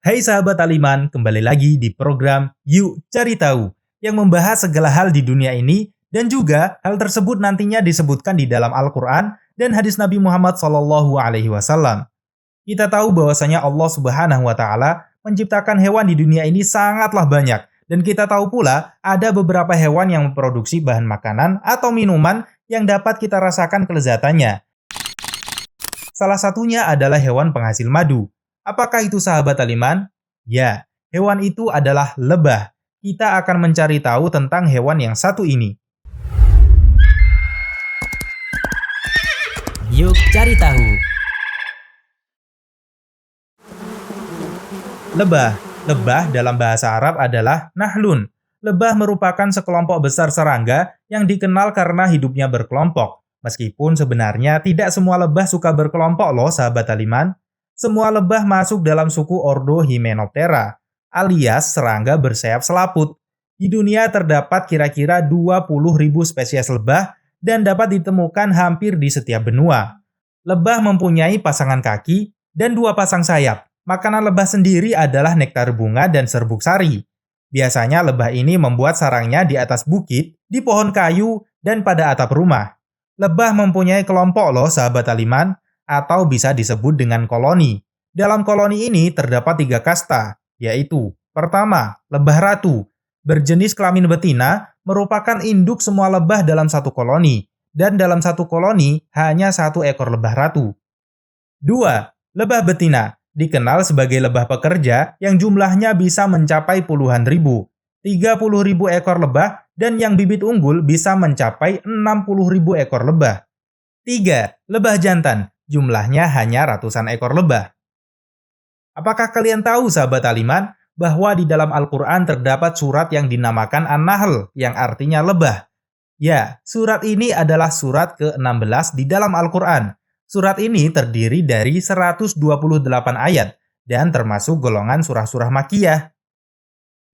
Hai sahabat Aliman, kembali lagi di program Yuk Cari Tahu yang membahas segala hal di dunia ini dan juga hal tersebut nantinya disebutkan di dalam Al-Quran dan hadis Nabi Muhammad SAW. Kita tahu bahwasanya Allah Subhanahu wa Ta'ala menciptakan hewan di dunia ini sangatlah banyak, dan kita tahu pula ada beberapa hewan yang memproduksi bahan makanan atau minuman yang dapat kita rasakan kelezatannya. Salah satunya adalah hewan penghasil madu. Apakah itu sahabat Aliman? Ya, hewan itu adalah lebah. Kita akan mencari tahu tentang hewan yang satu ini. Yuk cari tahu. Lebah. Lebah dalam bahasa Arab adalah nahlun. Lebah merupakan sekelompok besar serangga yang dikenal karena hidupnya berkelompok. Meskipun sebenarnya tidak semua lebah suka berkelompok loh sahabat Aliman. Semua lebah masuk dalam suku Ordo Hymenoptera, alias serangga bersayap selaput. Di dunia terdapat kira-kira 20.000 spesies lebah dan dapat ditemukan hampir di setiap benua. Lebah mempunyai pasangan kaki dan 2 pasang sayap. Makanan lebah sendiri adalah nektar bunga dan serbuk sari. Biasanya lebah ini membuat sarangnya di atas bukit, di pohon kayu, dan pada atap rumah. Lebah mempunyai kelompok loh sahabat Aliman, atau bisa disebut dengan koloni. Dalam koloni ini terdapat 3 kasta, yaitu pertama, lebah ratu. Berjenis kelamin betina, merupakan induk semua lebah dalam satu koloni, dan dalam satu koloni hanya 1 ekor lebah ratu. 2. Lebah betina, dikenal sebagai lebah pekerja yang jumlahnya bisa mencapai puluhan ribu. 30.000 ekor lebah dan yang bibit unggul bisa mencapai 60.000 ekor lebah. 3. Lebah jantan, jumlahnya hanya ratusan ekor lebah. Apakah kalian tahu sahabat Aliman bahwa di dalam Al-Quran terdapat surat yang dinamakan An-Nahl yang artinya lebah? Ya, surat ini adalah surat ke-16 di dalam Al-Quran. Surat ini terdiri dari 128 ayat dan termasuk golongan surah-surah Makkiyah.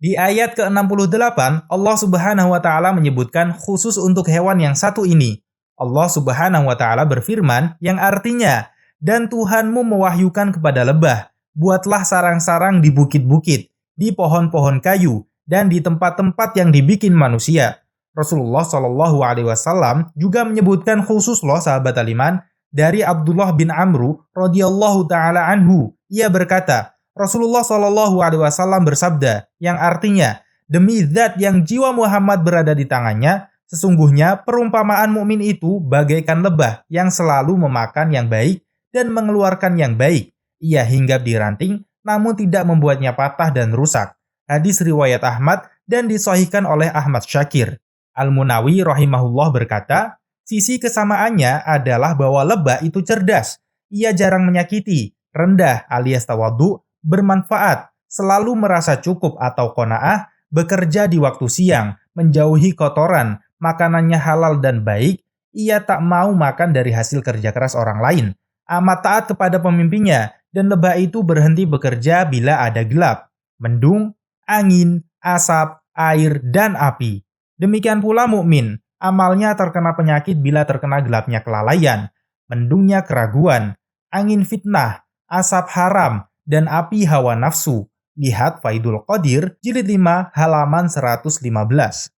Di ayat ke-68, Allah Subhanahu wa Ta'ala menyebutkan khusus untuk hewan yang satu ini. Allah Subhanahu wa Ta'ala berfirman yang artinya, "Dan Tuhanmu mewahyukan kepada lebah, buatlah sarang-sarang di bukit-bukit, di pohon-pohon kayu, dan di tempat-tempat yang dibikin manusia." Rasulullah Shallallahu Alaihi Wasallam juga menyebutkan khusus loh sahabat Aliman, dari Abdullah bin Amru radhiyallahu taala anhu. Ia berkata, Rasulullah Shallallahu Alaihi Wasallam bersabda, yang artinya, "Demi zat yang jiwa Muhammad berada di tangannya, sesungguhnya perumpamaan mukmin itu bagaikan lebah yang selalu memakan yang baik dan mengeluarkan yang baik. Ia hinggap di ranting, namun tidak membuatnya patah dan rusak." Hadis riwayat Ahmad dan disahihkan oleh Ahmad Syakir. Al-Munawi rahimahullah berkata, sisi kesamaannya adalah bahwa lebah itu cerdas. Ia jarang menyakiti, rendah alias tawadhu, bermanfaat, selalu merasa cukup atau qanaah, bekerja di waktu siang, menjauhi kotoran, makanannya halal dan baik, ia tak mau makan dari hasil kerja keras orang lain, amat taat kepada pemimpinnya, dan lebah itu berhenti bekerja bila ada gelap, mendung, angin, asap, air, dan api. Demikian pula mukmin, amalnya terkena penyakit bila terkena gelapnya kelalaian, mendungnya keraguan, angin fitnah, asap haram, dan api hawa nafsu. Lihat Faidul Qadir, jilid 5, halaman 115.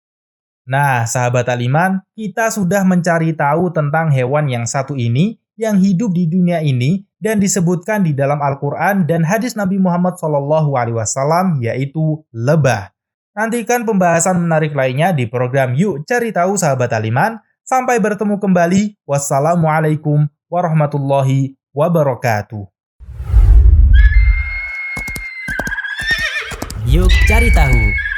Nah, sahabat Aliman, kita sudah mencari tahu tentang hewan yang satu ini, yang hidup di dunia ini, dan disebutkan di dalam Al-Quran dan hadis Nabi Muhammad SAW, yaitu lebah. Nantikan pembahasan menarik lainnya di program Yuk Cari Tahu sahabat Aliman. Sampai bertemu kembali. Wassalamualaikum warahmatullahi wabarakatuh. Yuk cari tahu.